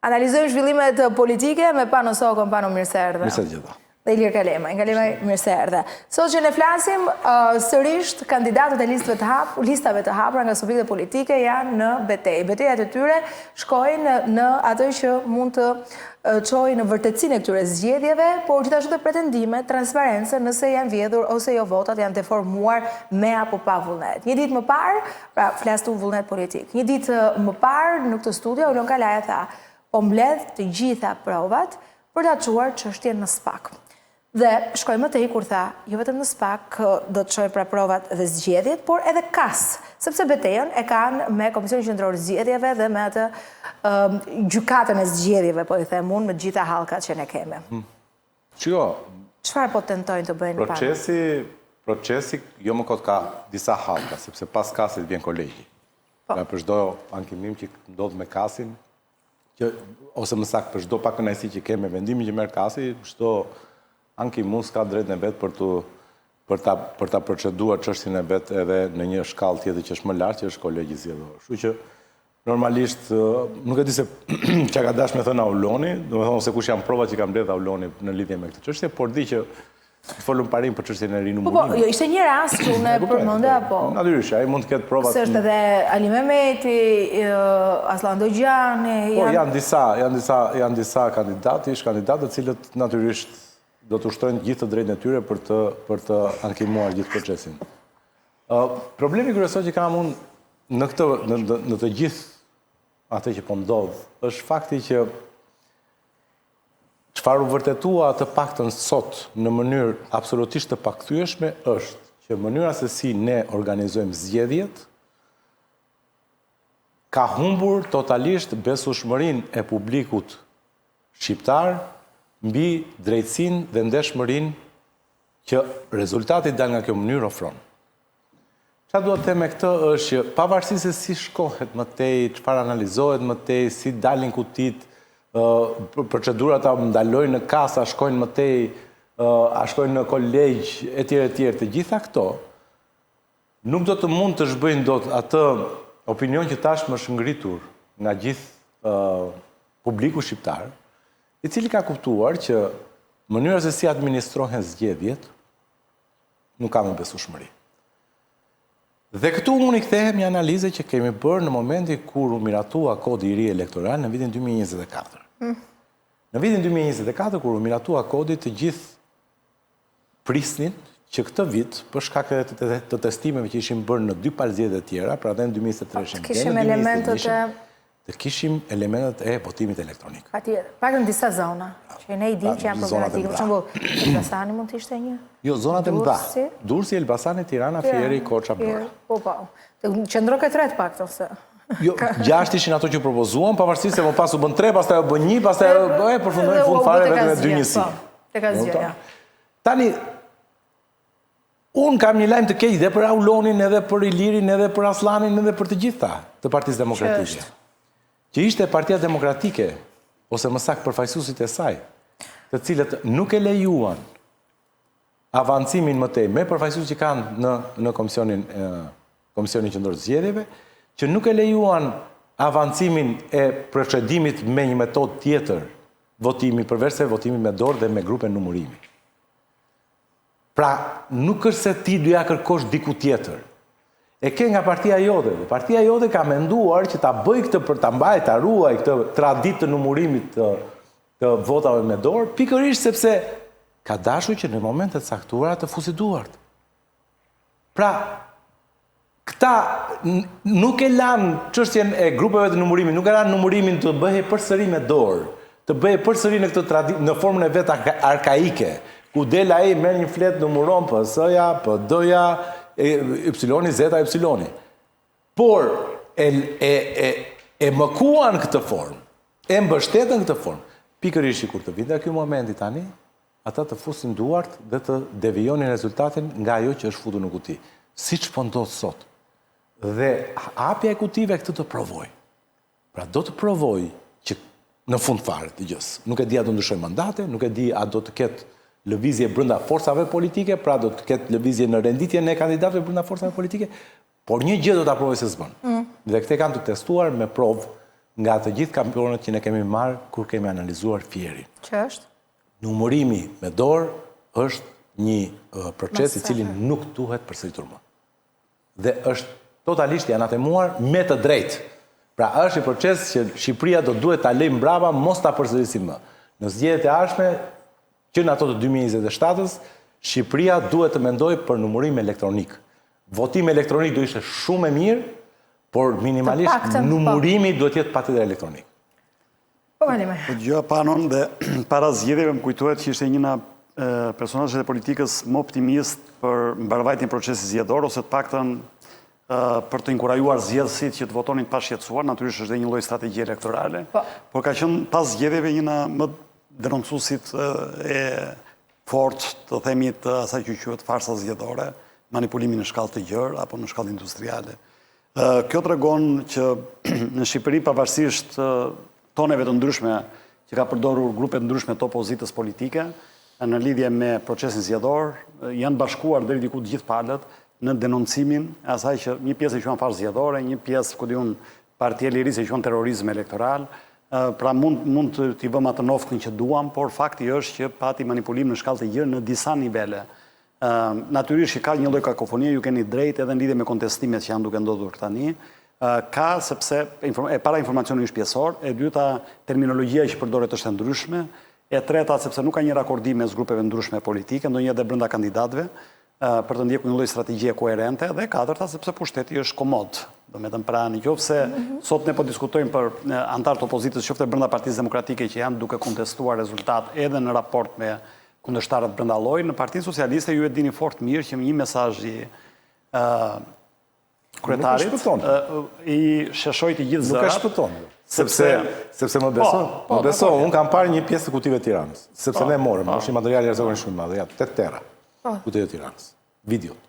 Analizojmë zhvillimet politike me Pano Sokën, Pano mirë se erdhe. Mirë se gjitha. Dhe Ilir Kalemaj mirë se erdhe. Sot që ne flasim, sërisht kandidatët e listave të hapura nga subjekte politike janë në betejë. Betejat e tyre shkojnë në atë që mund të çojë në vërtetësinë e këtyre zgjedhjeve, por gjithashtu të pretendime, transparencë nëse janë vjedhur ose jo votat janë deformuar me apo pa vullnet. Një ditë më parë, pra flasë vullnet politik. Një ditë më parë në këtë studio Ulon Kalaja tha, po mbledh të gjitha provat për ta çuar çështjen në SPAK. Dhe shkoj më tej kur tha, jo vetëm në SPAK do të çojë pra provat dhe zgjedhjet, por edhe KAS, sepse betejën e kanë me Komisionin Qendror Zgjedhjeve dhe me atë gjykatën e zgjedhjeve, po i them unë, me gjitha hallkat që ne kemi. Çfarë po tentojnë të bëjnë para? Procesi jo më kot ka disa hallka, sepse pas KAS-it vjen kolegji. Pra për çdo ankimim që ndodh me KAS-in, ose më saktë për çdo pakënaqësi që kemi me vendimin që merr KAS-i, çdo ankimues ka drejtën e vet për ta proceduar çështjen e vet edhe në një shkallë tjetër që është më lart, që është kolegji zgjedhor. Kështu që normalisht nuk e di se çka ka dashur me thënë Auloni, domethënë se kush janë provat që ka mbledh Auloni në lidhje me këtë çështje, por di që folëm parim për çështjen e rinumurimit. Po, jo, ishte një rast që unë përmendja, po. Natyrisht, ai mund të ketë provat. Se është edhe Ali Mehmeti, Aslan Dojgjani. Po, janë disa kandidatë të cilët natyrisht do të ushtrojnë gjithë të drejtën e tyre për të ankimuar gjithë procesin. Problemi kryesor që kam unë në të gjithë atë që po ndodh, është fakti që çfarë u vërtetua të paktën sot në mënyrë absolutisht të pakthyeshme është që mënyra se si ne organizojmë zgjedhjet ka humbur totalisht besueshmërinë e publikut shqiptar mbi drejtësinë dhe ndeshmërinë që rezultati dal nga kjo mënyrë ofron. Çfarë duhet të them me këtë është që pavarësisht se si shkohet më tej, çfarë analizohet më tej, si dalin kutit, procedurat a ndalojnë në kasa, shkojnë më tej, a shkojnë në kolegj, etj. Të gjitha këto, nuk do të mund të zhbëjnë dot atë opinion që tashmë është ngritur nga gjithë publiku shqiptar, i cili ka kuptuar që mënyra se si administrohen zgjedhjet nuk ka më besueshmëri. Dhe këtu unë i kthehem një analize që kemi bërë në momenti kur u miratua kodi i ri elektoral në vitin 2024. Në vitin 2024, kur u miratua kodi, të gjithë prisnin që këtë vit, për shkak të testimeve që ishin bërë në 2 palëzjedhje të tjera, pra dhe në 2023 të kishim elementet e votimit elektronik. Patjetër, pak në disa zona, që ne i dim që janë problematike. Për shembull, Elbasani mund të ishte një? Jo, zonat e mëdha. Durrësi, Elbasani, Tirana, Fieri, Korça, Blora. Po. Qendro këtë tret pak të se. Jo, 6 ishin ato që propozuan, pavarësisht se më pas u bën 3, pastaj u bën 1, pastaj përfundoi fund fare vetëm me 2 njësi. Tek asgjë, ja. Tani unë kam një lajm të keq dhe për Aulonin, edhe për Ilirin, edhe për Aslanin, edhe për të gjitha të Partisë Demokratike. Që ishte Partia Demokratike, ose më saktë përfaqësuesit e saj, të cilët nuk e lejuan avancimin më tej me përfaqësuesit që kanë në Komisionin Qendror të Zgjedhjeve, që nuk e lejuan avancimin e procedimit me një metodë tjetër votimi, përveç se votimi me dorë dhe me grupe numërimi. Pra, nuk është se ti doja kërkosh diku tjetër. E ke nga partia jote. Partia jote ka menduar që ta bëj këtë për ta mbajë, ta ruaj këtë traditë të numërimit të votave me dorë, pikërisht sepse ka dashur që në momentet caktuara të fusi duart. Pra, këta nuk e lanë çështjen e grupeve të numërimit, nuk e lanë numërimin të bëhej përsëri me dorë, të bëhej përsëri në formën e vet arkaike, ku del ai merr një flet numëron PS-ja, PD-ja, Y, Z, Y. Por e mëkuan këtë formë, e mbështetën këtë formë. Pikërisht kur të vinte ky momenti tani, ata të fusin duart dhe të devijonin rezultatin nga ajo që është futur në kuti. Siç po ndodh sot. Dhe hapja e kutive këtë të provoj. Pra do të provoj që në fund fare të gjës. Nuk e di a do ndryshoj mandate, nuk e di a do të ketë lëvizje brenda forcave politike, pra do të ketë lëvizje në renditjen e kandidatëve brenda forcave politike, por një gjë do ta provoj se s'bën. Dhe këtë kanë të testuar me provë nga të gjithë kampionët që ne kemi marrë kur kemi analizuar fierin. Që është? Numërimi me dorë është një proces i cili nuk duhet përsëritur më. Dhe është totalisht i anatemuar me të drejtë. Pra është një proces që Shqipëria do duhet ta lejë mbrapa, mos ta përsërisë më. Në zgjedhjet e ardhshme, që në ato të 2027-s, Shqipëria duhet të mendojë për numërim elektronik. Votimi elektronik do ishte shumë e mirë, por minimalisht numërimi duhet jetë patjetër elektronik. Po Kalime. Po gjëja panon dhe para zgjedhjeve më kujtohet që ishte një nga personazhet e politikës më optimist për mbarvajtjen e procesit zgjedhor ose të paktën për të inkurajuar zgjedhësit që të votonin pa shqetësuar, natyrisht është dhe një lloj strategji elektorale, por ka qenë pas zgjedhjeve një nga më denoncuesit e fortë, të themi, të asaj që quhet farsa zgjedhore, manipulimi në shkallë të gjerë apo në shkallë industriale. Kjo tregon që në Shqipëri, pavarësisht toneve të ndryshme që ka përdorur grupe të ndryshme të opozitës politike në lidhje me procesin zgjedhor, janë bashkuar deri diku të gjithë palët në denoncimin e asaj që një pjesë e quajnë farsë zgjedhore, një pjesë ku diun Partia e Lirisë e quajnë terrorizëm elektoral. Pra mund t'i vëmë atë noftin që duam, por fakti është që pati manipulim në shkallë të gjerë në disa nivele. Natyrisht që ka një lloj kakofonie, ju keni drejt edhe në lidhje me kontestimet që janë duke ndodhur tani. Ka sepse e para informacioni është pjesor, e dyta terminologjia që përdoret është e ndryshme, e treta sepse nuk ka një rakordim mes grupeve ndryshme politike, ndonjëherë edhe brenda kandidatëve, për të ndjekur një lloj strategjie koherente, dhe katërta sepse pushteti është komod. Domethënë pra nëse sot ne po diskutojmë për antarët e opozitës, qoftë brenda Partisë Demokratike që janë duke kontestuar rezultat edhe në raport me kundërshtarët brenda llojit, në Partinë Socialiste ju e dini fort mirë që një mesazh i kryetarit i sheshoi të gjithë zërat. Nuk e shpëton. Sepse më beso, unë kam parë një pjesë të kutive të Tiranës, sepse ne morëm, është një material jashtëzakonisht shumë i madh, ja 8 tera. Kutive të Tiranës, videot.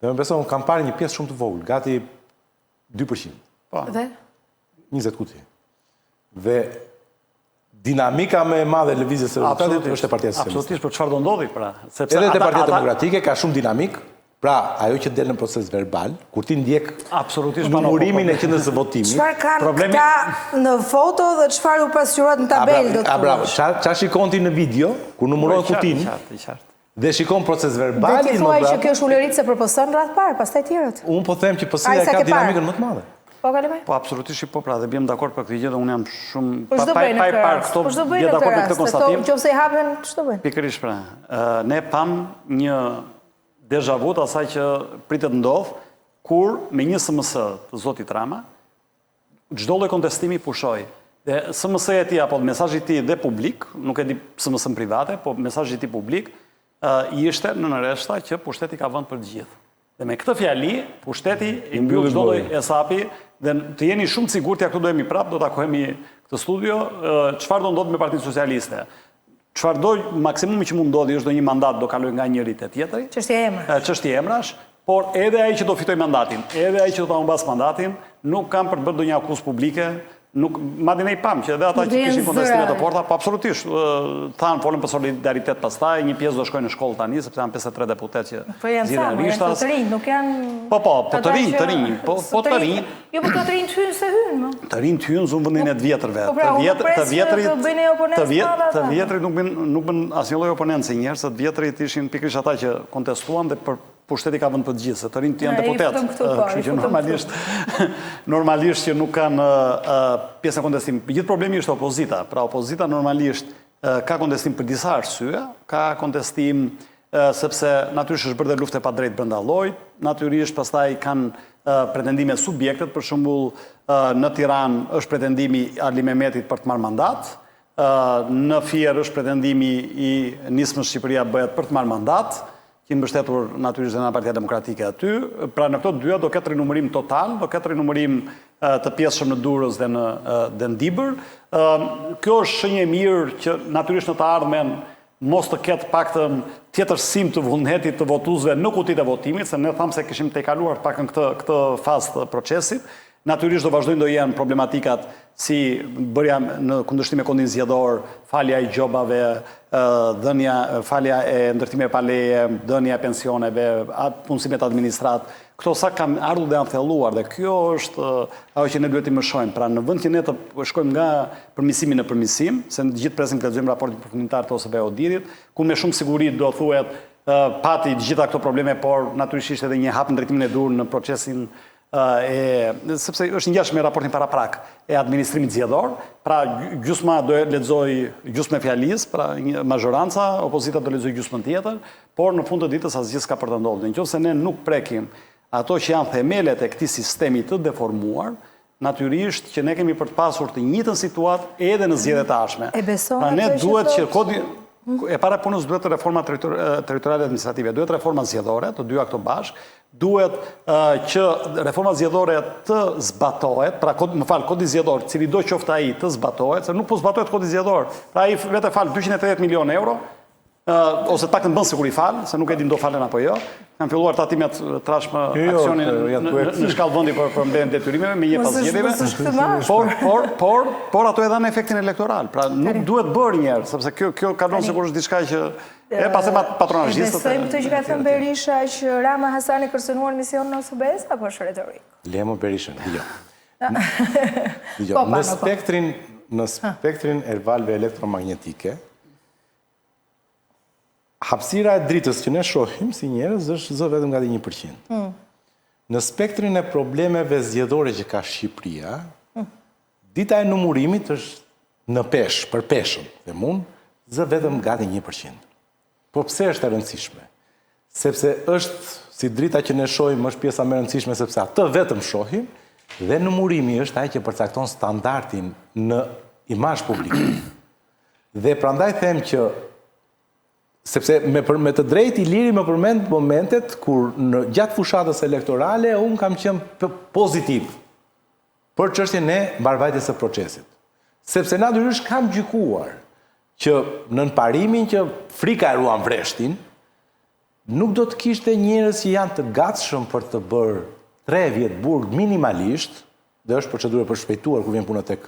Dhe më beso, unë kam parë një pjesë shumë të vogël, gati 2%. Dhe? 20 kuti. Dhe dinamika më e madhe e lëvizjes së rezultatit është e Partia Socialiste. Absolutisht, por çfarë do ndodhi pra? Edhe te Partia Demokratike ka shumë dinamik, pra ajo që del në proces verbal, kur ti ndjek numërimin e qendrës së votimit. Çfarë kanë këta në foto dhe çfarë u pasqyrohet në tabelë do të thotë? Bravo, çfarë shikon ti në video kur numëron kutin? Dhe shikon proces verbal. Dhe ti thuaj që kjo është ulëritse për PS-n radh parë, pastaj tjerët. Unë po them që PS-ja ka dinamikën më të madhe. Po Kalime? Po absolutisht po pra, dhe bjem dakord për këtë gjë dhe unë jam shumë pa i parë këto. Po çdo bëjnë në këtë rast. Nëse i hapen, ç'do bëjnë? Pikërisht pra. Ne pam një deja vu të asaj që pritet ndodh kur me një SMS të zotit Rama çdo lloj kontestimi pushoi. Dhe SMS-ja e tij apo mesazhi i tij dhe publik, nuk e di SMS-n private, po mesazhi i tij publik ishte në rreshta që pushteti ka vënë për të gjithë. Dhe me këtë fjali, pushteti i mbyll çdo lloj esapi dhe të jeni shumë të sigurt, ja këtu do jemi prapë, do takohemi këtë studio, çfarë do ndodhë me Partinë Socialiste. Çfarë do maksimumi që mund ndodhi është do një mandat do kaloj nga njëri te tjetri. Çështje emrash, por edhe ai që do fitoj mandatin, edhe ai që do ta humbas mandatin, nuk kanë për të bërë ndonjë akuzë publike. Madje ne i pam që edhe ata që kishin kontestime të forta, po absolutisht, thanë folën për solidaritet pastaj, një pjesë do shkojnë në shkollë tani, sepse janë 53 deputet që zgjidhen lishtas. Po të rinj, nuk janë. Po të rinj, po të rinj. Jo, po të rinj të hynë se hynë, më. Të rinj të hynë zunë vendin e të vjetërve. Të vjetrit nuk bën asnjë lloj oponencë njerëz, të vjetrit ishin pikërisht ata që kontestuan dhe për pushteti ka vënë për të gjithë, se të rinjt janë deputet. Kështu që normalisht që nuk kanë pjesë në kontestim. Gjithë problemi është opozita. Pra opozita normalisht ka kontestim për disa arsye, ka kontestim sepse natyrisht është bërë dhe lufte pa drejt brenda llojit, natyrisht pastaj kanë pretendime subjektet, për shembull në Tiranë është pretendimi i Ali Mehmetit për të marrë mandat, në Fier është pretendimi i Nismës Shqipëria Bëhet për të marrë mandat, që mbështetur natyrisht nga Partia Demokratike aty. Pra në këto dyja do ketë rinumërim total, do ketë rinumërim të pjesshëm në Durrës dhe në Dibër. Kjo është shenjë e mirë që natyrisht në të ardhmen mos të ketë paktën tjetërsim të vullnetit të votuesve në kutitë e votimit, se ne thamë se kishim tejkaluar pakën këtë fazë të procesit. Natyrisht do vazhdojnë do jenë problematikat si bërja në kundërshtim me kondin zgjedhor, falja i gjobave, falja e ndërtimeve pa leje, dhënia e pensioneve, punësimet administrat, këto sa kam ardhur dhe janë thelluar dhe kjo është ajo që ne duhet të mësojmë. Pra në vend që ne të shkojmë nga përmirësimi në përmirësim, se në gjithë presim të lexojmë raportin përfundimtar të OSBE-Audit, ku me shumë siguri do thuhet pati gjitha këto probleme, por natyrisht edhe një hap në drejtimin e dur në procesin sepse është ngjashëm me raportin paraprak e administrimit zgjedhor, pra gjysma do lexoj gjysmën e fjalisë, pra mazhoranca, opozita do lexoj gjysmën tjetër, por në fund të ditës asgjë s'ka për të ndodhur. Nëse ne nuk prekim ato që janë themelet e këtij sistemi të deformuar, natyrisht që ne kemi për të pasur të njëjtën situatë edhe në zgjedhjet e ardhshme. Pra ne duhet që e para punës duhet të reforma territoriale administrative, duhet reforma zgjedhore, të dyja këto bashkë, duhet që reforma zgjedhore të zbatohet, pra kodi zgjedhor, cili do qoftë ai të zbatohet, se nuk po zbatohet kodi zgjedhor. Pra ai vetë fal 280 milionë euro, ose pak të bën sikur i fal, se nuk e din do falen apo jo. Kanë filluar tatimet trashmë aksionin në shkallë vendi për mbledhjen e detyrimeve me një pas zgjedhjeve. Por ato e dhanë efektin elektoral. Pra nuk duhet bërë një herë, sepse kjo ka dhënë sigurisht diçka që pas e patronazhistët. Besojmë këtë që ka thënë Berisha që Rama Hasani kërcënuar mision në OSBE apo është retorik? Lemo Berishën, dëgjoj. Në spektrin e valve elektromagnetike, hapësira e dritës që ne shohim si njerëz është zë vetëm gati 1%. Në spektrin e problemeve zgjedhore që ka Shqipëria, dita e numurimit është në peshë, për peshën, dhe mund, zë vetëm gati 1%. Po pse është e rëndësishme? Sepse është, si drita që ne shohim, është pjesa më e rëndësishme sepse atë vetëm shohim, dhe numurimi është ai që përcakton standardin në imazh publik. Dhe prandaj them që sepse me të drejtë Iliri më përmend momentet kur në gjatë fushatës elektorale unë kam qenë pozitiv për çështjen e mbarvajtjes së procesit. Sepse natyrisht kam gjykuar që në parimin që frika e ruan vreshtin, nuk do të kishte njerëz që janë të gatshëm për të bërë 3 vjet burg minimalisht, dhe është procedurë për shpejtuar kur vjen puna tek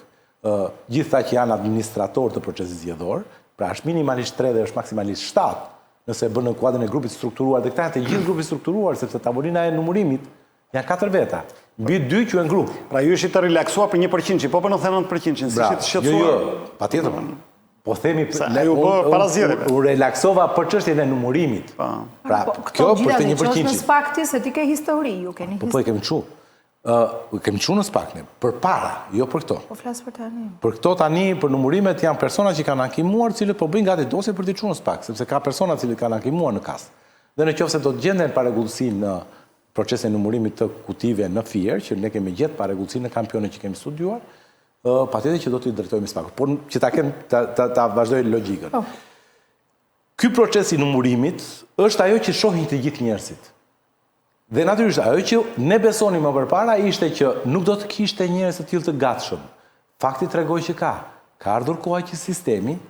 gjithë ata që janë administrator të procesit zgjedhor. Pra është minimalisht 3 dhe është maksimalisht 7, nëse bën në kuadrin e grupit strukturuar, dhe këta janë të gjithë grupit strukturuar, sepse tavolina e numurimit janë 4 veta. Mbi 2 që janë grup. Pra ju ishit të relaksua për 1%, po për 99%, si ishit shqetësuar. Jo, patjetër. Po themi u relaksova për çështjen e numurimit. Pra kjo për të 1%. Në spakti se ti ke histori, ju keni histori. Po e kemi çu. Kemi çu në spakne, për para, jo për këto. Po flas për tani. Për këto tani, për numurimet janë persona që kanë ankimuar, cilët po bëjnë gati dosje për t'i çuar në spak, sepse ka persona cilët kanë ankimuar në kas. Dhe nëse do të gjenden parregullsi në procesin e numurimit të kutive në Fier, që ne kemi gjetë parregullsi në kampionet që kemi studiuar, patjetër që do t'i drejtojmë spakut, por që ta vazhdoj logjikën. Ky proces i numurimit është ajo që shohin të gjithë njerëzit. Dhe natyrisht ajo që ne besonim më përpara ishte që nuk do të kishte njerëz të tillë të gatshëm. Fakti tregoi që ka ardhur koha që sistemi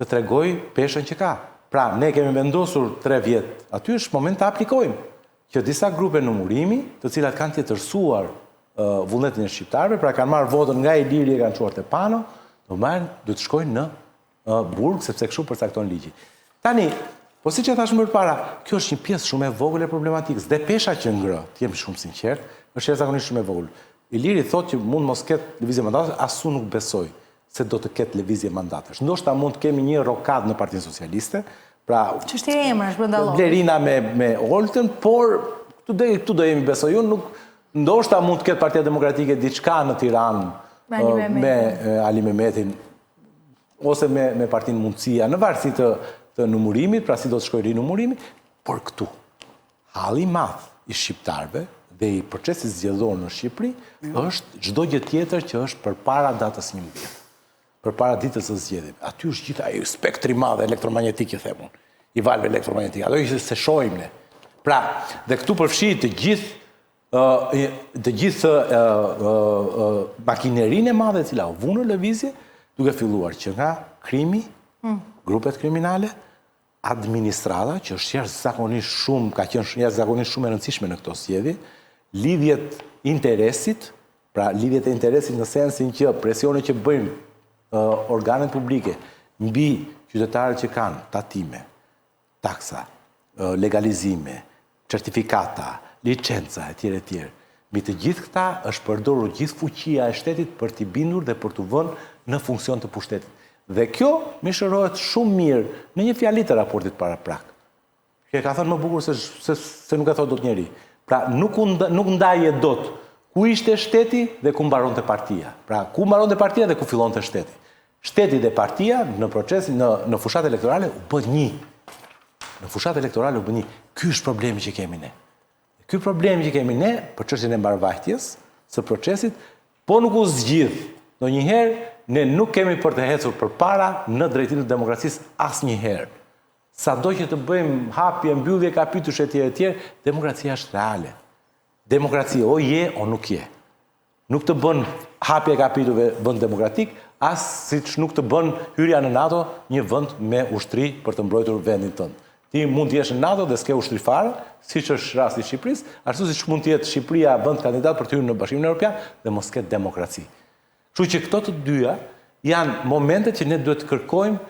të tregoj peshën që ka. Pra, ne kemi vendosur 3 vjet, aty është moment të aplikojmë që disa grupe numurimi, të cilat kanë tjetërsuar vullnetin e shqiptarëve, pra kanë marrë votën nga Iliri e kanë çuar te Pano, do të shkojnë në burg sepse kështu përcakton ligji. Tani, po si që thashmë përpara, kjo është një pjesë shumë e vogël e problematikës. Dhe pesha që ngrë, të jem shumë sinqert, është jashtëzakonisht shumë e vogël. Iliri thotë që mund mos ketë lëvizje mandatesh, as unë nuk besoj se do të ketë lëvizje mandatesh. Ndoshta mund të kemi një rokad në Partinë Socialiste, pra çështja e emrash brenda llojit. Blerina me Oltën, por këtu do jemi besoj unë, nuk ndoshta mund të ketë Partia Demokratike diçka në Tiranë me Ali Mehmetin ose me Partinë Mundësia, në varësi të numurimit, pra si do të shkojë rinumurimi, por këtu, halli i madh i shqiptarëve dhe i procesit zgjedhor në Shqipëri është çdo gjë tjetër që është përpara datës 11, përpara ditës së zgjedhjeve. Aty është gjithë ai spektri i madh elektromagnetik, që them unë, i valve elektromagnetik. Ato që se shohim ne. Pra, dhe këtu përfshihet të gjithë makinerinë e madhe e cila u vënë në lëvizje, duke filluar që nga krimi, grupet kriminale, administrata, që është jashtëzakonisht shumë, ka qenë jashtëzakonisht shumë e rëndësishme në këto zgjedhje, lidhjet interesit Pra lidhjet e interesit në sensin që presione që bëjmë organet publike mbi qytetarët që kanë tatime, taksa, legalizime, certifikata, licenca, etj. Mbi të gjithë këta është përdorur gjithë fuqia e shtetit për t'i bindur dhe për t'u vënë në funksion të pushtetit. Dhe kjo mishërohet shumë mirë në një fjali të raportit paraprak. Që ka thënë më bukur se nuk e thot dot njeri. Pra nuk ndaje dot ku ishte shteti dhe ku mbaronte partia. Pra ku mbaronte partia dhe ku fillonte shteti. Shteti dhe partia në procesin në fushat elektorale u bë një. Në fushat elektorale u bë një. Ky është problemi që kemi ne. Ky problemi që kemi ne për çështjen e mbarvajtjes së procesit, po nuk u zgjidh. Ndonjëherë ne nuk kemi për të ecur përpara në drejtimin e demokracisë asnjëherë. Sado që të bëjmë hapje, mbyllje kapitush etj, demokracia është reale. Demokracia o je o nuk je. Nuk të bën hapje kapitullave vend demokratik, as siç nuk të bën hyrja në NATO një vend me ushtri për të mbrojtur vendin tënd. Ti mund të jesh në NATO dhe s'ke ushtri fare, siç është rasti i Shqipërisë, ashtu siç mund të jetë Shqipëria vend kandidat për të hyrë në Bashkimin Evropian dhe mos ketë demokraci. Kështu që këto të dyja janë momentet që ne duhet të kërkojmë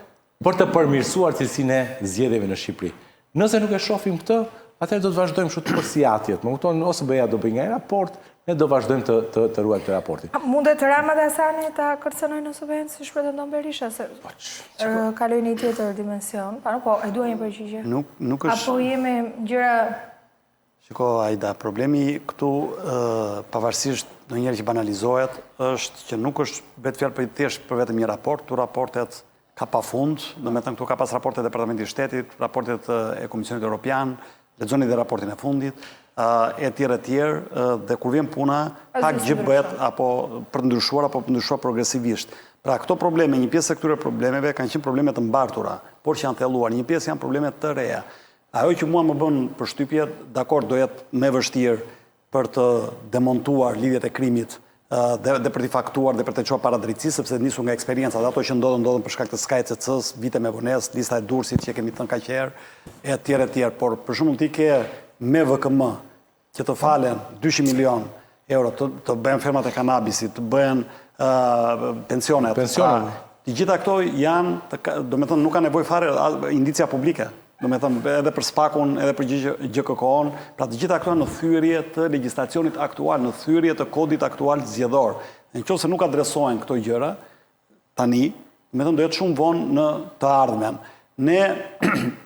për të përmirësuar cilësinë e zgjedhjeve në Shqipëri. Nëse nuk e shohim këtë, atëherë do të vazhdojmë kështu të përsiatjet. Më kupton, ose BE-ja do bëjë një raport, ne do vazhdojmë të ruajmë këtë raportin. Mundet Rama dhe Hasani ta kërcënojnë në subvencë, siç pretendon Berisha, se kalojnë një tjetër dimension. Po, e dua një përgjigje. Nuk është... Apo jemi gjëra... Shiko, Aida, problemi këtu, pavarësisht në njerë që banalizohet, është që nuk është vetë fjalë për thjesht për vetëm një raport, këtu raportet ka pafund, domethënë këtu ka pas raportet e Departamentit të Shtetit, raportet e Komisionit Evropian, lexoni dhe raportin e fundit, e tjerë, dhe kur vjen puna, pak gjë bëhet apo për ndryshuar progresivisht. Pra këto probleme, një pjesë e këtyre problemeve kanë qenë probleme të mbartura, por që janë thelluar, një pjesë janë probleme të reja. Ajo që mua më bën përshtypje, dakord do jetë më vështirë për të demontuar lidhjet e krimit dhe për t'i faktuar dhe për të çuar para drejtësisë, sepse nisu nga eksperienca dhe ato që ndodhen për shkak të SKCC-s, vite me vonesë, lista e Durrësit që kemi thënë kaq herë, e tjerë, por për shembull ti ke me VKM që të falen 200 milion euro, të bëhen fermat e kanabisit, të bëhen pensionet. Të gjitha këto janë, domethënë nuk ka nevojë fare indicia publike. Domethënë edhe për SPAK-un, edhe për GKK-on, pra të gjitha këto në thyrje të legjislacionit aktual, në thyrje të kodit aktual zgjedhor. Nëse nuk adresohen këto gjëra tani, domethënë do jetë shumë vonë në të ardhmen. Ne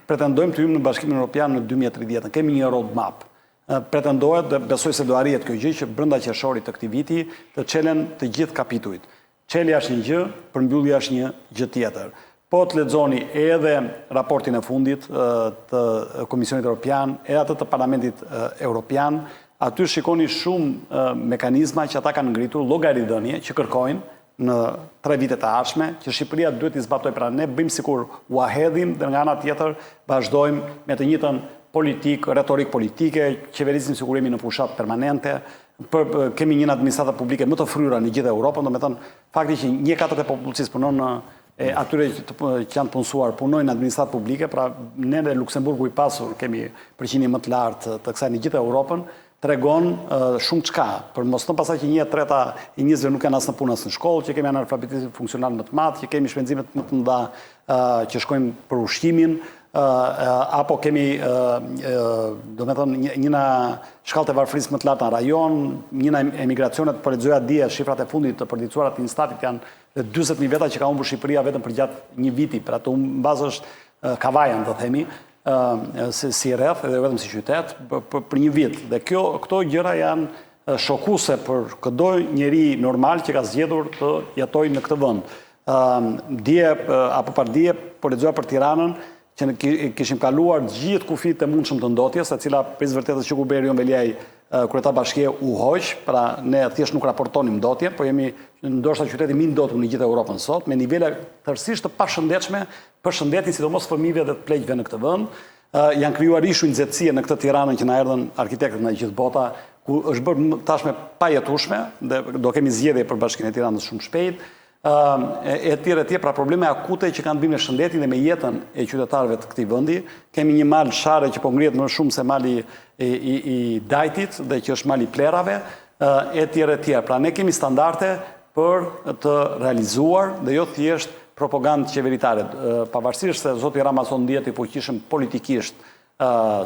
pretendojmë të hyjmë në Bashkimin Evropian në 2030, kemi një roadmap. Pretendohet dhe besoj se do arrihet kjo gjë që brenda qershorit të këtij viti të çelen të gjithë kapitujt. Çelja është një gjë, përmbyllja është një gjë tjetër. Po të lexoni edhe raportin e fundit të Komisionit Evropian, edhe atë të Parlamentit Evropian, aty shikoni shumë mekanizma që ata kanë ngritur, llogaridhënie që kërkojnë në 3 vitet e ardhshme, që Shqipëria duhet t'i zbatojë. Pra ne bëjmë sikur u ahedhim dhe nga ana tjetër vazhdojmë me të njëjtën retorik politike, qeverisim sikur jemi në fushat permanente, kemi një administratë publike më të fryra në gjithë Europën, domethënë fakti që 1/4 e popullsisë punon atyre që janë punësuar punojnë në administratë publike, pra ne në Luksemburgu i pasur kemi përqindje më të lartë të kësaj në gjithë Europën, tregon shumë çka, për mos të pasaj që 1/3 e njerëzve nuk kanë as në punë as në shkollë, që kemi analfabetizëm funksional më të madh, që kemi shpenzimet më të mëdha që shkojnë për ushqimin, apo kemi domethënë njëna shkallët e varfërisë më të larta në rajon, njëna emigracionet, po lexoja dje shifrat e fundit të përditësuara të Instatit janë 40.000 veta që ka humbur Shqipëria vetëm për gjatë një viti, për ato bazë është kavajan, do themi, si rreth, edhe vetëm si qytet, për një vit. Dhe këto gjëra janë shokuese për çdo njeri normal që ka zgjedhur të jetojë në këtë vend. Dje apo pardje, po lexoja për Tiranën, që kishim kaluar gjithë kufit e mundshëm të ndotjes, e cila prej vërtetës që Kuberi Veliaj, kryetar bashkie, u hoq, pra ne thjesht nuk raportonim ndotjen, po jemi ndoshta qyteti më i ndotur në gjithë Europën sot, me nivele tërësisht të pashëndetshme për shëndetin, sidomos fëmijëve dhe të pleqjve në këtë vend. Janë krijuar ishuj nxehtësie në këtë Tiranën që na erdhën arkitektët nga gjithë bota, ku është bërë tashme pajetueshme, dhe do kemi zgjedhje për Bashkinë e Tiranës shumë shpejt. E tjere, pra probleme akute që kanë të bëjnë me shëndetin dhe me jetën e qytetarëve të këtij vendi. Kemi një mal Share që po ngrihet më shumë se mali i Dajtit dhe që është mali Plerave. e tjere. Pra ne kemi standarde për të realizuar dhe jo thjesht propagandë qeveritare. Pavarësisht se zoti Rama son ndihet i fuqishëm politikisht,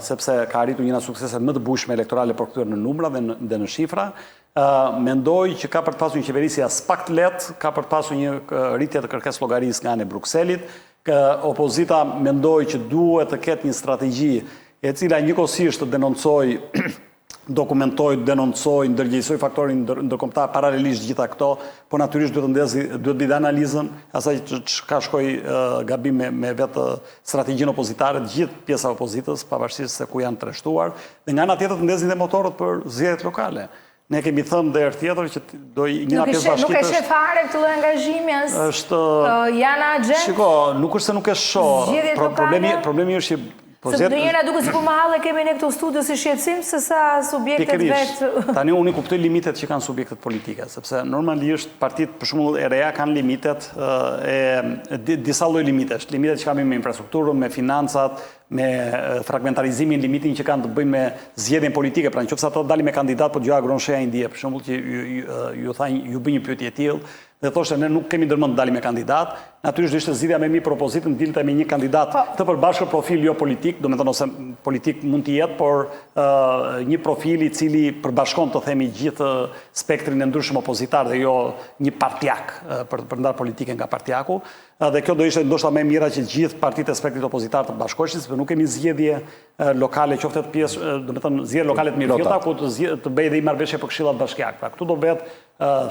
sepse ka arritur një nga sukseset më të bujshme elektorale për këtyre në numra dhe në shifra, mendoj që ka për të pasur një qeveri si as pak të lehtë, ka për të pasur një rritje të kërkesë llogarisë nga ana e Brukselit, opozita mendoj që duhet të ketë një strategji e cila njëkohësisht të denoncoj, dokumentoj, denoncoj, ndërgjegjësoj faktorin ndërkombëtar paralelisht gjitha këto, po natyrisht duhet bëj analizën asaj çka shkoi gabim me vetë strategjinë opozitare, gjithë pjesa e opozitës, pavarësisht se ku janë treshtuar, dhe nga ana tjetër të ndezin dhe motorët për zgjedhjet lokale. Ne kemi thënë dhe herë tjetër që njëra pjesë bashkite nuk e sheh fare këtë lloj angazhimi as janë agent. Shiko, nuk është se nuk e shoh. Problemi është që se ndonjëherë duket sikur më halle kemi ne këto studio si shqetësim se sa subjektet vetë. Tani unë kuptoj limitet që kanë subjektet politike, sepse normalisht partitë për shembull e reja kanë limitet disa lloj limitesh, limitet që kanë me infrastrukturën, me financat, me fragmentarizimin, limitin që kanë të bëjnë me zgjedhjen politike, pra nëse ata dalin me kandidat, po Gjoja Gronsheja i ndje, për shembull që ju bën një pyetje e tillë, dhe thoshte ne nuk kemi ndërmend të dalim me kandidat, natyrisht ishte zgjidhja më e mirë për opozitën dilte me një kandidat të përbashkët profil jo politik, do të thonë ose politik mund të jetë, por një profil i cili përbashkon të themi gjithë spektrin e ndryshëm opozitar dhe jo një partjak për ndar politikën nga partjaku. Dhe kjo do ishte ndoshta më e mira që gjithë partitë e spektrit opozitar të bashkoheshin, sepse nuk kemi zgjedhje lokale, qoftë të pjesë, do të thonë zgjedhje lokale të mirëfillta ku të bëjë dhe i marrëveshje për këshillat bashkiake. Pra këtu do bëhet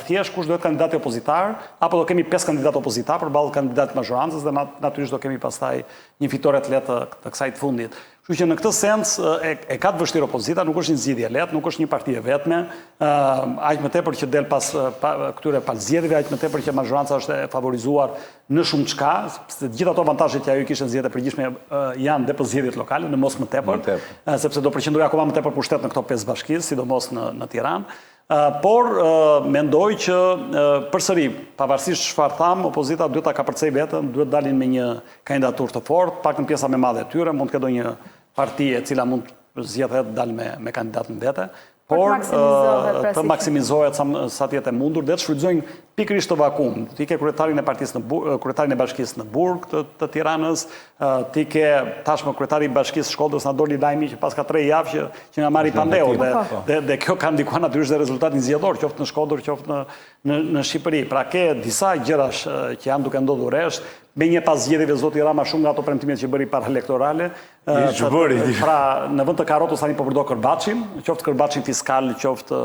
thjesht kush do të kandidati opozitar, apo do kemi 5 kandidatë opozitar përballë kandidatë majorancës dhe natyrisht do kemi pastaj një fitore të lehtë të kësaj të fundit. Kështu që në këtë sens e ka të vështirë opozita, nuk është një zgjidhje lehtë, nuk është një parti e vetme, aq më tepër që del pas këtyre palëzgjedhjeve, aq më tepër që majoranca është e favorizuar në shumë çka, sepse gjithë ato avantazhet që ajo i kishte në zgjedhjet e përgjithshme janë dhe për zgjedhjet lokale, në mos më tepër, sepse do përqendrohej akoma më tepër pushtet në këto 5 bashki, sidomos në Tiranë. Por mendoj që përsëri, pavarësisht çfarë tham, opozita duhet ta kapërcej veten, duhet dalin me një kandidaturë të fortë, paktën pjesa me madhe e tyre, mund të ketë ndonjë parti e cila mund të zgjedhet dal me kandidatën vete, por të maksimizohet sa të jetë e mundur dhe të shfrytëzojnë pikërisht të vakum. Ti ke kryetarin e bashkisë në Burg të Tiranës, ti ke tashmë kryetari i bashkisë Shkodrës, na doli lajmi që pas ka 3 javë që nga marri pandeu dhe kjo ka ndikuar natyrisht dhe rezultatin zgjedhor, qoftë në Shkodër, qoftë në Shqipëri. Pra ke disa gjërash që janë duke ndodhur rresht, me një pas zgjedhjeve zoti Rama shumë nga ato premtimet që bëri para elektorale. Pra në vend të karrotës tani po përdor kërbaçin, qoftë kërbaçin fiskal, qoftë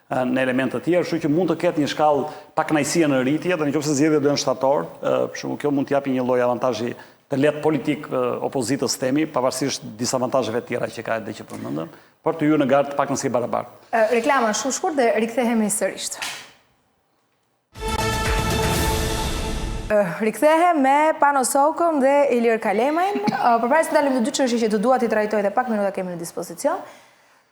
në elemente të tjerë, kështu që mund të ketë një shkallë pak kënaqësie në rritje, dhe nëse zgjedhjet do janë shtator, për shembull kjo mund të japë një lloj avantazhi të lehtë politik opozitës temi, pavarësisht disa avantazheve të tjera që ka edhe që përmendëm, por të hyrë në garë pak nëse barabartë. Reklama shumë shkurt dhe rikthehemi sërish. Rikthehem me Pano Sokën dhe Ilir Kalemajn. Përpara se dalim në dy çështje që të dua t'i trajtoj dhe pak minuta kemi në dispozicion.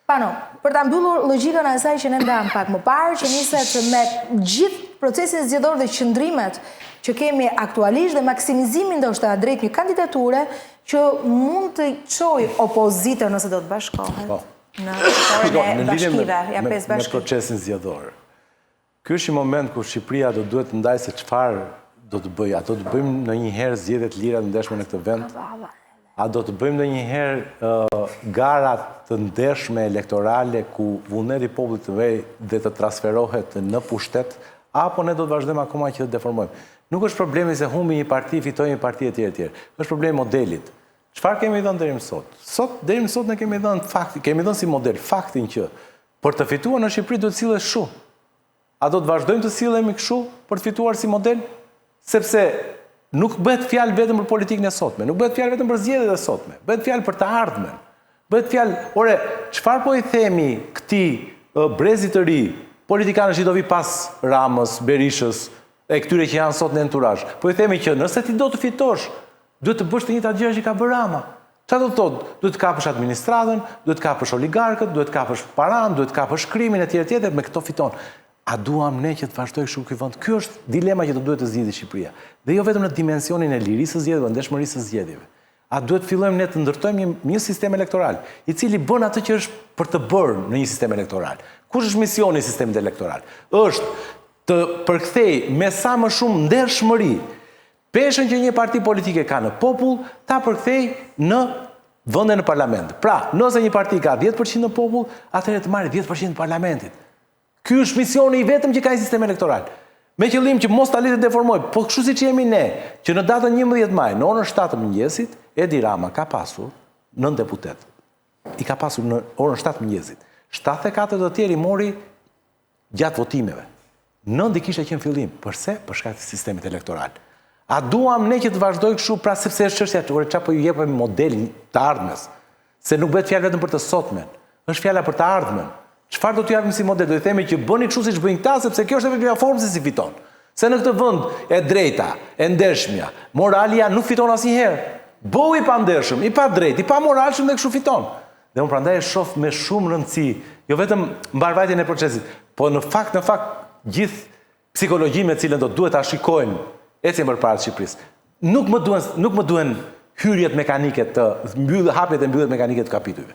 Pano, për ta mbyllur logjikën e asaj që ne ndam pak më parë, që niset me gjithë procesin zgjedhor dhe qëndrimet që kemi aktualisht dhe maksimizimin ndoshta drejt një kandidature që mund të çojë opozitën nëse do të bashkohet në bashkive, ja 5 bashki. Me procesin zgjedhor. Ky është një moment kur Shqipëria do duhet të ndajë se çfarë do të bëjë. A do të bëjmë ndonjëherë zgjedhje të lira të ndeshme në këtë vend? A do të bëjmë ndonjëherë gara të ndeshme elektorale ku vullneti i popullit të vej dhe të transferohet në pushtet, apo ne do të vazhdojmë akoma që të deformojmë? Nuk është problemi se humbi një parti, fitoi një parti etj etj. Është problemi modelit. Çfarë kemi dhënë deri më sot? Deri më sot ne kemi dhënë fakti, kemi dhënë si model faktin që për të fituar në Shqipëri duhet të sillesh kështu. A do të vazhdojmë të sillemi kështu për të fituar si model? Sepse nuk bëhet fjalë vetëm për politikën e sotme, nuk bëhet fjalë vetëm për zgjedhjet e sotme, bëhet fjalë për të ardhmen. Bëhet fjalë, ore, çfarë po i themi këtij brezit të ri, politikanësh që do vi pas Ramës, Berishës, e këtyre që janë sot në enturazh. Po i themi që nëse ti do të fitosh, duhet të bësh të njëjtat gjëra që ka bërë Rama. Çfarë do të thotë? Duhet të kapësh administratën, duhet të kapësh oligarkët, duhet të kapësh paran, duhet të kapësh krimin etj etj, me këto fiton. A duam ne që të vazhdojë kështu ky vend? Ky është dilema që do duhet të zgjidhë Shqipëria. Dhe jo vetëm në dimensionin e lirisë së zgjedhjeve, ndeshmërisë së zgjedhjeve. A duhet fillojmë ne të ndërtojmë një sistem elektoral, i cili bën atë që është për të bërë në një sistem elektoral. Kush është misioni i sistemit elektoral? Është të përkthej me sa më shumë ndershmëri peshën që një parti politike ka në popull, ta përkthej në vende në parlament. Pra, nëse një parti ka 10% në popull, atëherë të marrë 10% në parlamentit. Ky është misioni i vetëm që ka një sistem elektoral. Me qëllim që mos ta le të deformoj, po kështu siç jemi ne, që në datën 11 maj, në orën 7 të mëngjesit, Edi Rama ka pasur 9 deputet. I ka pasur në orën 7 të mëngjesit. 74 të tjerë i mori gjatë votimeve. 9 i kishte qenë fillim. Përse? Për shkak të sistemit elektoral. A duam ne që të vazhdoj kështu, pra sepse është çështja çfarë po ju jepim model të ardhmes, se nuk bëhet fjalë vetëm për të sotmen, është fjala për të ardhmen. Çfarë do t'ju japim si model? Do i themi që bëni kështu siç bëjnë këta, sepse kjo është vetëm formë se si fiton. Se në këtë vend e drejta, e ndershmja, moralia nuk fiton asnjëherë. Bëu i pandershëm, i pa drejt, i pa moralshëm dhe kështu fiton. Dhe unë prandaj e shoh me shumë rëndësi, jo vetëm mbarvajtjen e procesit, po në fakt gjithë psikologjia me cilën do duhet ta shikojmë ecjen përpara Shqipërisë. Nuk më duhen hyrjet mekanike të hapjet e mbylljet mekanike të kapitujve.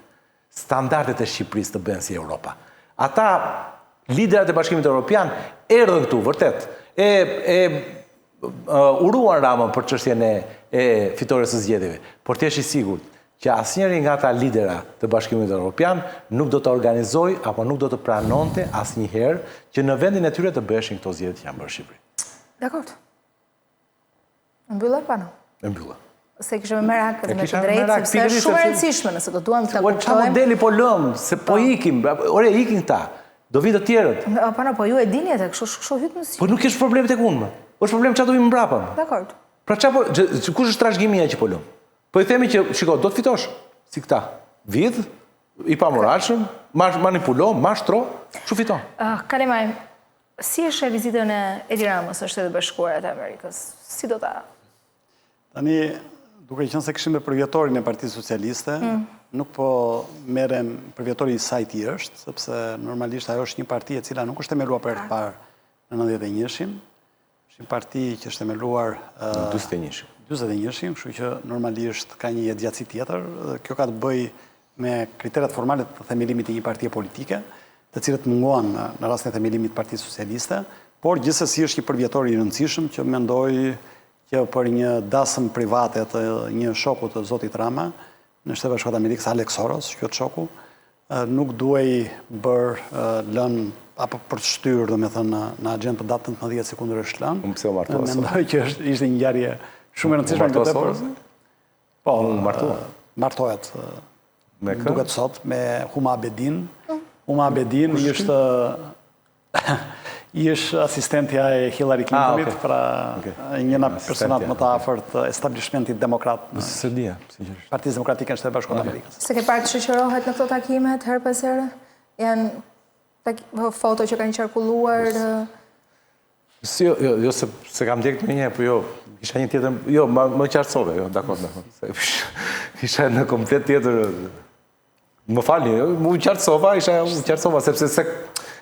Standardet e Shqipërisë të bëhen si Europa. Ata liderat e Bashkimit Evropian erdhën këtu vërtet, uruan Ramën për çështjen e fitores së zgjedhjeve, por t'jesh i sigurt që asnjëri nga ata lidera të Bashkimit Evropian nuk do të organizojë apo nuk do të pranonte asnjëherë që në vendin e tyre të bëheshin këto zgjedhje që janë bërë në Shqipëri. Dakor. Mbyllë pano? E mbyllë. Se kishë me merak me të drejtë, sepse është shumë e rëndësishme nëse do duam të kuptojmë. Qa modeli po lëmë, se po ikim, ore ikin ta, do vitë të tjerët. Pano, po ju e dini atë, kështu hytë në si. Po nuk është problem tek unë, është problem çfarë do vim mbrapa. Dakor. Pra kush është trashëgimia që po lëm? Po i themi që, shiko, do të fitosh, si këta, vidh, i pamoralshëm, manipulon, mashtro, kështu fiton. Kalimaj, si është e vizitën e Edi Ramës në Shtetet Bashkuara të Amerikës? Si do ta? Tani, duke qenë se kishim me përvjetorin e Partisë Socialiste, nuk po merrem përvjetori i saj ti është, sepse normalisht ajo është një parti e cila nuk është themeluar për herë të parë në 91-shin. Është një parti që është themeluar 41-shin. 41-shin, kështu që normalisht ka një jetëgjatësi tjetër. Kjo ka të bëjë me kriteret formale të themelimit të një partie politike, të cilët mungohen në rastin e themelimit të Partisë Socialiste, por gjithsesi është një përvjetor i rëndësishëm që mendoj që për një dasëm private të një shoku të zotit Rama, në Shtetet Bashkuara të Amerikës, Alex Soros, kjo të shoku, nuk duhej bërë lënë apo për të shtyrë, domethënë, në agjend për datë 18 sekundër është lënë. Unë pse u martua Soros? Mendoj që ishte një ngjarje shumë e rëndësishme këtë Soros? Po, martohet. Duket sot me Huma Abedin. Huma Abedin ishte asistentja e Hillary Clintonit, pra njëna personat më të afërt të establishmentit demokrat në Partisë Demokratike në Shtetet Bashkuara të Amerikës. Se ke parë të shoqërohet në këto takimet herë pas here? Janë foto që kanë qarkulluar? Jo, se kam ndjekë me një, po jo, isha një tjetër, jo, më qartësove, jo, dakor. Isha në komplet tjetër, më falni, më qartësova, sepse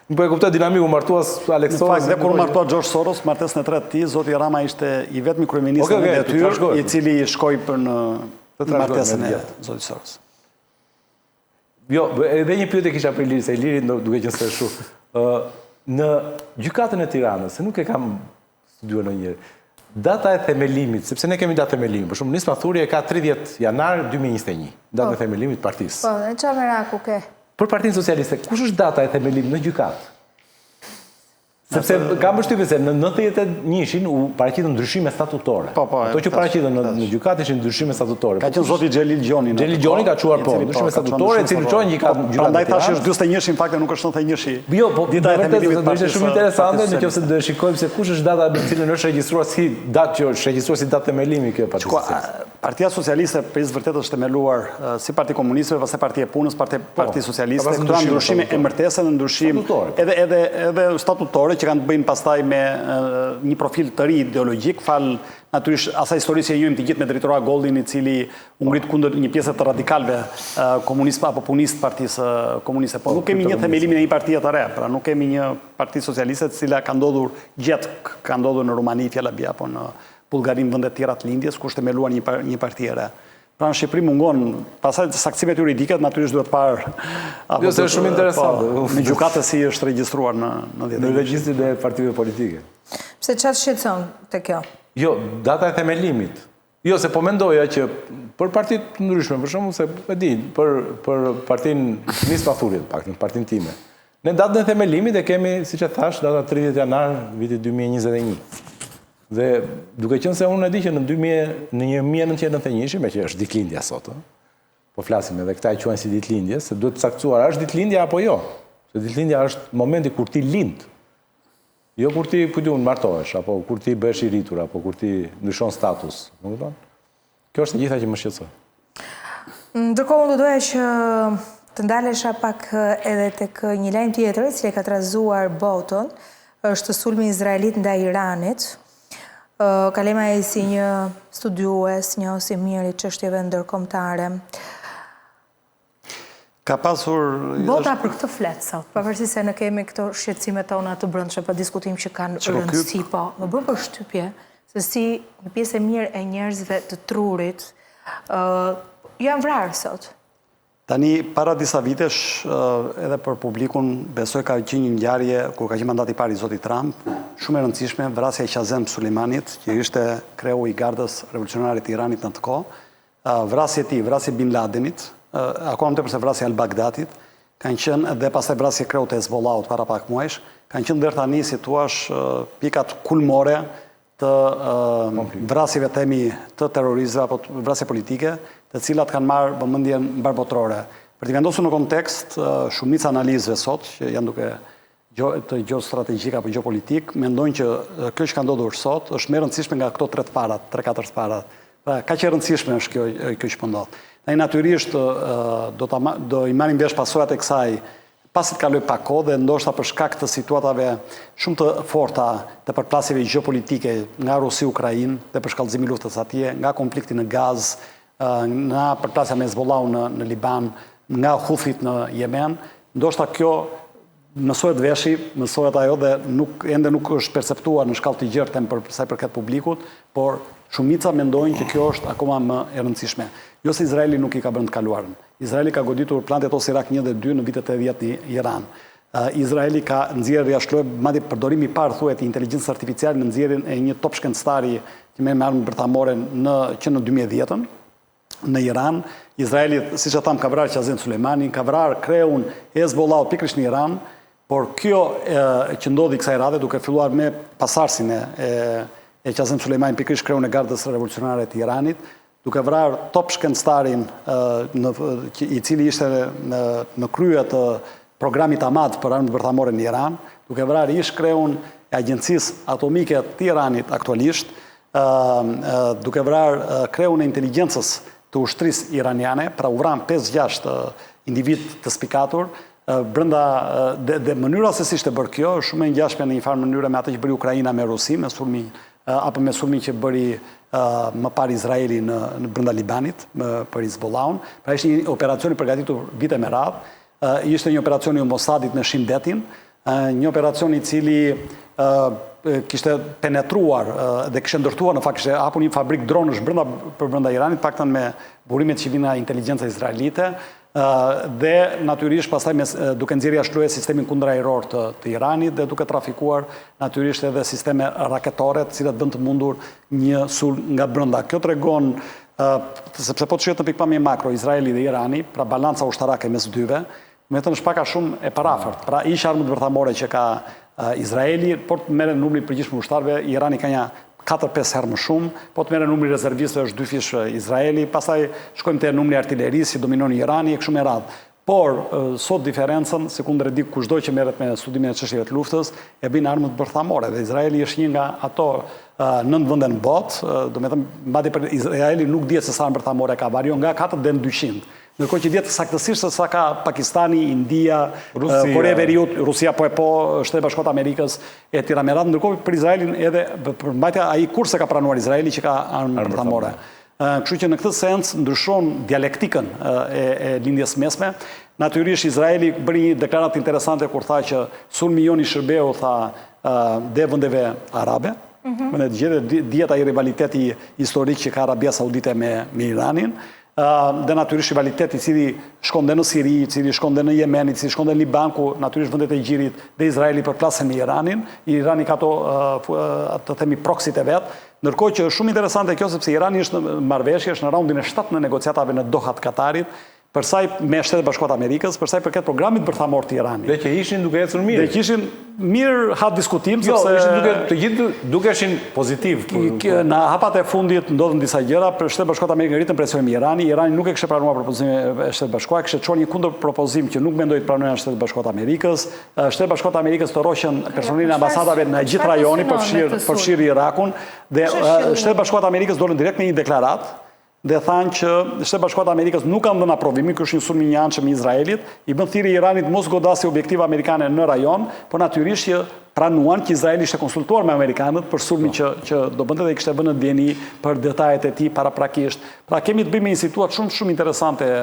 më po e kuptoj dinamiku martuas Alex Soros. Dhe kur martua George Soros, martesën e tretë ti, zoti Rama ishte i vetmi kryeminist në detyrë, i cili shkoi për në martesën e zotit Soros. Jo, edhe një pyetje kisha për Ilirin, se Iliri duke qenë se shu. Në gjykatën e Tiranës, se nuk e kam studiuar ndonjëherë, data e themelimit, sepse ne kemi datë themelimit, për shumë Nisma Thurje ka 30 janar 2021, data e themelimit partisë. Po, e çfarë meraku ke? Për Partinë Socialiste, kush është data e themelimit në gjykatë? Sepse kam përshtypjen se në 91-shin u paraqitën ndryshime statutore. Ato që paraqitën në gjykatë ishin ndryshime statutore. Ka qenë zoti Xhelil Gjoni. Xhelil Gjoni ka çuar po, ndryshime statutore, e cili çojnë gjykatë. Prandaj thashë është 41-shin, fakte nuk është 91-shi. Jo, po dita e themelimit do ishte shumë interesante nëse do shikojmë se kush është data në cilën është regjistruar si datë që është regjistruar si datë themelimi kjo parti. Partia Socialiste për vërtet është themeluar si Parti Komunistëve, pastaj Partia e Punës, Parti Socialiste. Këto janë ndryshime emërtese, ndryshim edhe statutore që kanë të bëjnë pastaj me një profil të ri ideologjik, falë natyrisht asaj historisë e njohim të gjithë me drejtora Goldin, i cili u ngrit kundër një pjesë të radikalëve komunistë apo punistë Partisë Komuniste. Po nuk kemi një themelimin e një partie të re, pra nuk kemi një Parti Socialiste e cila ka ndodhur ka ndodhur në Rumani, Fjallabia, apo në Bullgari, në vende të tjera të lindjes, ku është themeluar një parti e re. Pra në Shqipëri mungon, pasaj saktësimet juridike, natyrisht duhet parë... Jo, se është shumë interesante. Në gjykate si është regjistruar në në regjistrin e partive politike. Pse çfarë shqetëson te kjo? Jo, data e themelimit. Jo, se po mendoja që për partit të ndryshme, për shembull se e di, për partinë Nis Pathurit, paktën partinë time. Ne datën e themelimit e kemi, siç e thash, data 30 janar vitit 2021. Dhe duke qenë se unë e di që në 1991, me që është ditëlindja sot, po flasim edhe këta e quajnë si ditëlindje, se duhet të caktuar, është ditëlindja apo jo? Se ditëlindja është momenti kur ti lind. Jo kur ti martohesh, apo kur ti bëhesh i rritur, apo kur ti ndryshon status. Kjo është e gjitha që më shqetëson. Ndërkohë unë doja që të ndalesha pak edhe tek një lajm tjetër, i cili ka trazuar botën, është sulmi izraelit ndaj Iranit. Kalema e si një studiues, një ose mirë i çështjeve ndërkombëtare. Ka pasur... Bota për këtë flet sot, pavarësisht se ne kemi këto shqetësimet tona të brendshme, pa diskutim që kanë rëndësi, po më bën përshtypje se si një pjesë e mirë e njerëzve të trurit janë vrarë sot. Tani, para disa vitesh, edhe për publikun, besoj ka qenë një ngjarje, kur ka qenë mandati i parë i zotit Trump, shumë e rëndësishme, vrasja e Qasem Sulejmanit, që ishte kreu i gardës revolucionare të Iranit në të kohë, vrasje e tij, vrasje Bin Ladenit, akoma më tepër se vrasja Al-Baghdadit, kanë qenë edhe pastaj vrasje kreut e Hezbollahut para pak muajsh, kanë qenë deri tani, si thua, pikat kulmore të vrasjeve temi të terroristëve apo vrasje politike, të cilat kanë marrë vëmendjen mbarbotrore. Për të vendosur në kontekst, shumica analizëve sot, që janë duke të gjeostrategjik apo gjeopolitik, mendojnë që kjo që ka ndodhur sot është më e rëndësishme nga këto 3-4 të parat. Pra, kaq e rëndësishme është kjo që po ndodh. Ne natyrisht do i marrim vesh pasojat e kësaj pasi të kaloj pak kohë dhe ndoshta për shkak të situatave shumë të forta të përplasjeve gjeopolitike nga Rusi-Ukrainë dhe për shkallëzimin e luftës atje, nga konflikti në Gaz, nga përplasja me Hezbollahun në Liban, nga Houthit në Yemen, ndoshta kjo mësohet veshi, mësohet ajo dhe ende nuk është perceptuar në shkallë të gjerë për sa i përket publikut, por shumica mendojnë që kjo është akoma më e rëndësishme. Jo se Izraeli nuk i ka bërë të kaluarën. Izraeli ka goditur plantet ose Irak 1 dhe 2 në vitet 80 në Iran. Izraeli ka nxjerrë jashtë, madje përdorimi i parë thuhet i inteligjencës artificiale në nxjerrjen e një top shkencëtari që merr me armë bërthamore që në 2010-ën në Iran. Izraeli, siç e tham, ka vrarë Qasem Sulejmanin, ka vrarë kreun e Hezbollahut pikërisht në Iran, por kjo që ndodhi kësaj radhe duke filluar me pasardhësin e Qasem Sulejmanit pikërisht kreun e gardës revolucionare të Iranit, duke vrarë top shkencëtarin i cili ishte në krye të programit Ahmad për armë bërthamore në Iran, duke vrarë ish kreun e agjencisë atomike të Iranit aktualisht, duke vrarë kreun e inteligjencës të ushtrisë iraniane, pra u vran 5-6 individ të spikatur, brenda dhe mënyra se si ishte bërë kjo, shumë e ngjashme në një farë mënyrë me atë që bëri Ukraina me Rusi, me sulmin apo me sulmin që bëri më parë Izraeli në brenda Libanit për Hezbollahun. Pra ishte një operacion i përgatitur vite me radhë, ishte një operacion i Mossadit në Shin Bet-in, një operacion i cili kishte penetruar dhe kishte ndërtuar, në fakt kishte hapur një fabrik dronësh brenda Iranit, paktën me burimet që vinë nga inteligjenca izraelite, dhe natyrisht pastaj duke nxjerrë jashtë sistemin kundërajror të Iranit dhe duke trafikuar natyrisht edhe sisteme raketore të cilat bën të mundur një sulm nga brenda. Kjo tregon sepse po të shihet në pikpamje makro Izraeli dhe Irani, pra balanca ushtarake mes dyve, me të në shpaka shumë e parafort. Pra ish armët bërthamore që ka Izraeli, por të merren numri i përgjithshëm ushtarëve, Irani ka një 4-5 herë më shumë, po të merren numri rezervistëve është 2 fish Izraeli, pastaj shkojmë te numri artillerisë që dominon Irani e kështu me radhë. Por sot diferencën, sekundër e di kushdo që merret me studimin e çështjeve të luftës, e bën armët bërthamore dhe Izraeli është një nga ato 9 vende në botë, domethënë mbati për Izraeli nuk dihet se sa armë bërthamore ka, varion nga 4 deri në 200. Ndërkohë që dihet saktësisht se sa ka Pakistani, India, Korea e Veriut, Rusia Shtetet Bashkuara të Amerikës e tjera me radhë, ndërkohë për Izraelin edhe për mbajtja ai kurse ka pranuar Izraeli që ka armë bërthamore. Kështu që në këtë sens ndryshon dialektikën e lindjes mesme. Natyrisht Izraeli bëri një deklaratë interesante kur tha që sulmi jon i shërbeu dhe vendeve arabe. Dihet ai rivaliteti historik që ka Arabia Saudite me Iranin. dhe natyrisht rivalitet i cili shkonde në Siri, i cili shkonde në Yemen, i cili shkonde në Liban, ku natyrisht vendet e gjirit dhe Izraeli përplasen në Iranin. Irani ka të themi proksit e vetë, ndërkohë që shumë interesante kjo sepse Irani është në marrëveshje, është në raundin e 7 në negociatave në Doha të Katarit, përsaj me Shtetet Bashkuara të Amerikës, përsaj përket programit bërthamor të Iranit. Dhe që ishin duke ecur mirë. Dhe që ishin mirë ha diskutim, sepse... Jo, të gjithë duke ishin pozitiv. Në hapat e fundit ndodhën disa gjëra, për Shtetet Bashkuara të Amerikës rritën presionin Irani. Irani nuk e kishte pranuar propozimin e Shtetet Bashkuara, kishte çuar një kundër propozim që nuk mendoi të pranojnë Shtetet Bashkuara të Amerikës. Shtetet Bashkuara të Amerikës toroqën personelin e ambasadave në gjithë rajonin, përfshirë Irakun, dhe Shtetet Bashkuara të Amerikës dolën direkt në një deklaratë dhe thanë që Shtetet Bashkuara të Amerikës nuk kanë dhënë aprovimin, ky është një sulm i njëanshëm i Izraelit, i bën thirrje Iranit mos godasi objektive amerikane në rajon, por natyrisht që pranuan që Izraeli ishte konsultuar me amerikanët për sulmin që do bënte dhe i kishte vënë në dieni për detajet e tij paraprakisht. Pra kemi të bëjmë me një situatë shumë interesante,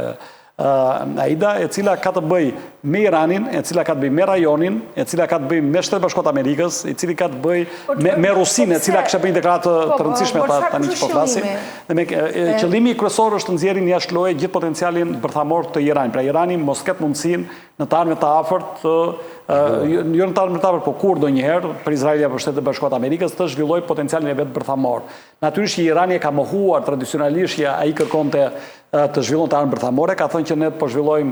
Aida, e cila ka të bëj me Iranin, e cila ka të bëj me rajonin, e cila ka të bëj me Shtetet Bashkuara të Amerikës, e cili ka të bëj me Rusinë, e cila kishte bërë një deklaratë të rëndësishme tani që po flasim. Dhe qëllimi kryesor është të nxjerrin jashtë loje gjithë potencialin bërthamor të Iranit. Pra Irani mos ketë mundësinë në të ardhmen të afërt, jo në të ardhmen të afërt, por kur ndonjëherë për Izraelin apo Shtetet Bashkuara të Amerikës të zhvillojë potencialin e vet bërthamor. Natyrisht që Irani e ka mohuar tradicionalisht që ai kërkonte të zhvillon të armë bërthamore, ka thënë që ne po zhvillojmë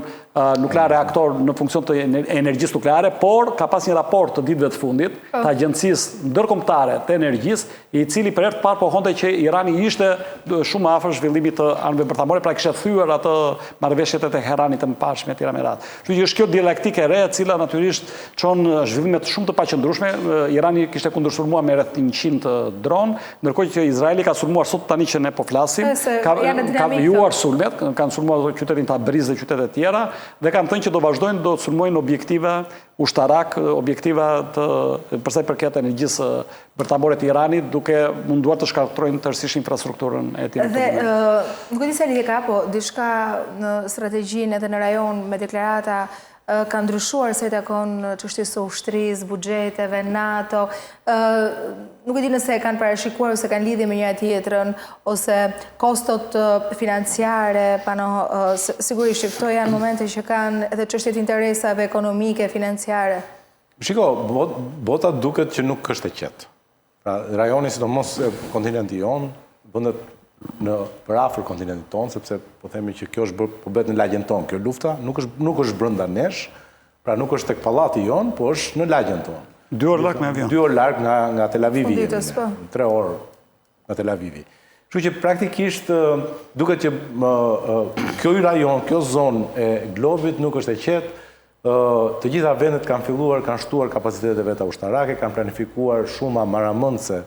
nuklear reaktor në funksion të energjisë nukleare, por ka pas një raport të ditëve të fundit të Agjencisë Ndërkombëtare të Energjisë, i cili për herë të parë pohonte që Irani ishte shumë afër zhvillimit të armëve bërthamore, pra kishte thyer atë marrëveshjet e Teheranit të mëparshme etj. Kështu që është kjo dialektikë e re, e cila natyrisht çon zhvillime të shumë të paqëndrueshme. Irani kishte kundërsulmuar me rreth 100 dron, ndërkohë që Izraeli ka sulmuar sot tani që ne po flasim, ka vijuar sulmet, kanë sulmuar qytetin Tabriz dhe qytete tjera, dhe kanë thënë që do vazhdojnë, do të sulmojnë objektive ushtarak, objektiva përsa i përket energjisë bërthamore të Iranit, duke munduar të shkaktrojnë tërësisht infrastrukturën e tij. Dhe nuk e di se lidhje ka, po diçka në strategjinë edhe në rajon me deklarata ka ndryshuar se takon çështjes së ushtrisë, buxheteve, NATO. Nuk e di nëse kanë parashikuar ose kanë lidhje me njëra tjetrën, ose kostot financiare, sigurisht që këto janë momente që kanë edhe çështjet interesave ekonomike, financiare. Shiko, bota duket që nuk është e qetë. Pra, rajoni sidomos kontinenti jon, vendet për afër kontinentit tonë, sepse po themi që kjo është po bëhet në lagjen tonë. Kjo lufta nuk është brenda nesh, pra nuk është tek pallati jon, po është në lagjen tonë. 2 orë larg me avion. 2 orë larg nga Tel Avivi. 3 orë nga Tel Avivi. Kështu që praktikisht duket që kjo rajon, kjo zonë e globit nuk është e qetë. Të gjitha vendet kanë filluar, kanë shtuar kapacitetet e veta ushtarake, kanë planifikuar shuma maramëndse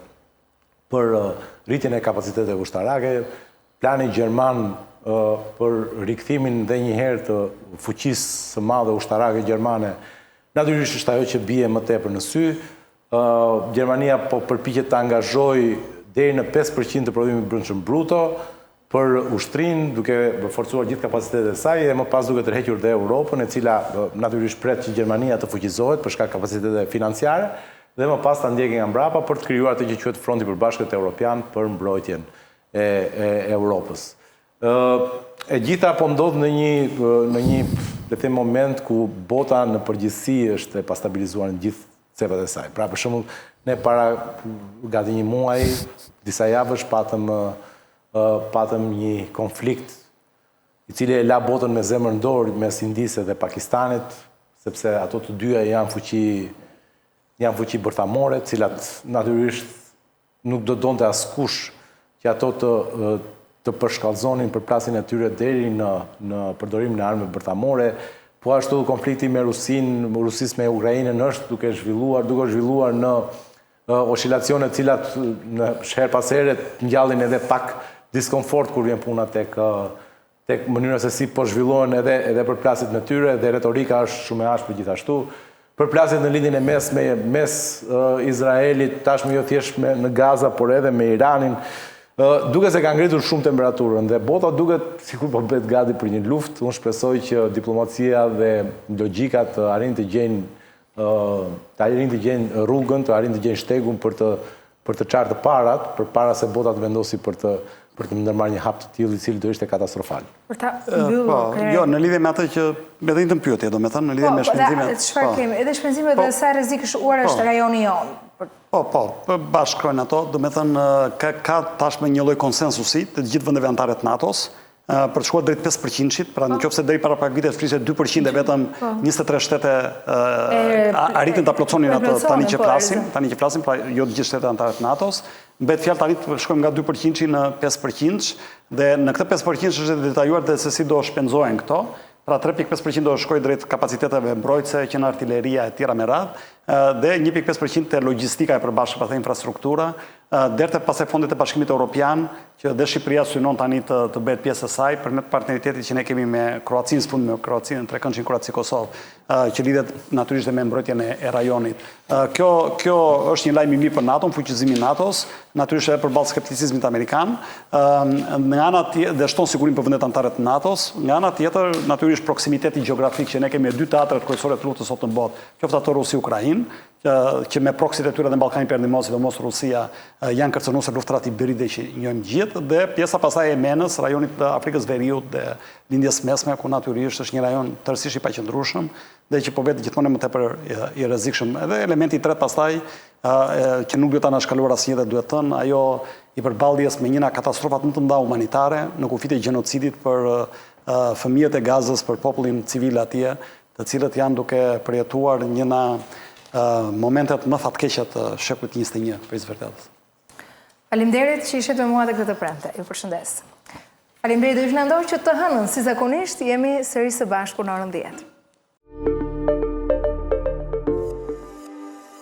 për rritjen e kapacitetet ushtarake, plani gjerman për rikthimin dhe njëherë të fuqisë së madhe ushtarake gjermane, natyrisht është ajo që bie më tepër në sy. Gjermania po përpiqet të angazhojë deri në 5% të prodhimit brendshëm bruto për ushtrinë, duke forcuar gjithë kapacitetet e saj, e më pas duke tërhequr dhe Europën, e cila natyrisht pret që Gjermania të fuqizohet për shkak kapacitete financiare, dhe më pas të ndjekë nga mbrapa për të krijuar atë që quhet Fronti i Përbashkët Evropian për mbrojtjen e Europës. E gjitha po ndodh në një le të them moment ku bota në përgjithësi është e pastabilizuar në gjithë cepat e saj. Pra për shembull, ne para gati një muaji, disa javësh patëm një konflikt i cili e la botën me zemrën dorë mes Indisë dhe Pakistanit, sepse ato të dyja janë fuqi bërthamore, cilat natyrisht nuk do donte askush që ato të përshkallëzonin përplasjen e tyre deri në përdorimin e armëve bërthamore. Po ashtu konflikti me Rusisë me Ukrainën është duke zhvilluar në oscilacione të cilat në her pas here ngjallin edhe pak diskomfort kur vjen puna tek mënyra se si po zhvillohen edhe përplasjet në tyre, dhe retorika është shumë e ashpër gjithashtu. Përplasjet në lidhjen e mes Izraelit, tashmë jo thjesht në Gaza, por edhe me Iranin, duket se ka ngritur shumë temperaturën dhe bota duket sikur po bëhet gati për një luftë. Unë shpresoj që diplomacia dhe logjika të arrijnë të gjejnë rrugën, të arrijnë të gjejnë shtegun për të çartë parat, përpara se bota të vendosi për për të ndërmarrë një hap të tillë i cili do ishte katastrofal. Për ta mbyllur. Jo, në lidhje me atë që me dhënë të pyetje, domethënë në lidhje me shpenzimet. Çfarë kemi? Edhe shpenzimet dhe sa rrezikshëm është rajoni jonë. Bashkojnë ato, domethënë ka tashmë një lloj konsensusi të gjithë vendeve anëtare të NATO-s për të shkuar drejt 5%-shit, pra nëse deri para pak vitesh fliste 2% e vetëm 23 shtete arritën ta plotësonin atë tani që flasim, pra jo të gjithë shtetet anëtare të NATO-s, mbet fjalë tani të shkojmë nga 2% në 5% dhe në këtë 5% është detajuar se si do shpenzohen këto. Pra 3.5% do shkoj drejt kapaciteteve mbrojtëse, që në artilleria e tjera me radhë, dhe 1.5% të logjistika e përbashkët për infrastruktura, derte pas e fondit e Bashkimit Evropian, që dhe Shqipëria synon tani të bëhet pjesë e saj, përmet partneritetit që ne kemi me Kroacinë, së fundi me Kroacinë, në trekëndshin Kroaci-Kosovë, që lidhet natyrisht me mbrojtjen e rajonit. Kjo është një lajm i mirë për NATO, fuqizimin NATO-s, natyrisht edhe përballë skepticizmit amerikan, nga ana tjetër dhe shton sigurinë për vendet anëtare të NATO-s, nga ana tjetër natyrisht proksimiteti gjeografik që ne kemi dy teatret kryesore të luftës sot në botë, qoftë ato Rusi-Ukrainë, që me proksit e tyre dhe në Ballkanin Perëndimor, sidomos Rusia, janë kërcënuar luftrat ibride që njohim gjithë, dhe pjesa pasaj e Yemenës, rajonit të Afrikës Veriut dhe lindjes mesme, ku natyrisht është një rajon tërësisht i paqëndrueshëm dhe që po vetë gjithmonë më tepër i rrezikshëm. Edhe elementi i tretë pastaj, që nuk duhet ta anashkaluar asnjë dhe duhet thënë, ajo i përballjes me njëra katastrofat më të mëdha humanitare në kufit e gjenocidit për fëmijët e Gazës, për popullin civil atje, të cilët janë duke përjetuar njëna momentet më fatkeqe të shekullit 21 për vërtetës. Faleminderit që ishit me mua të këtë premte. Ju përshëndes. Faleminderit, do ishte ndodhur që të hënën, si zakonisht, jemi sërish së bashku në orën 10.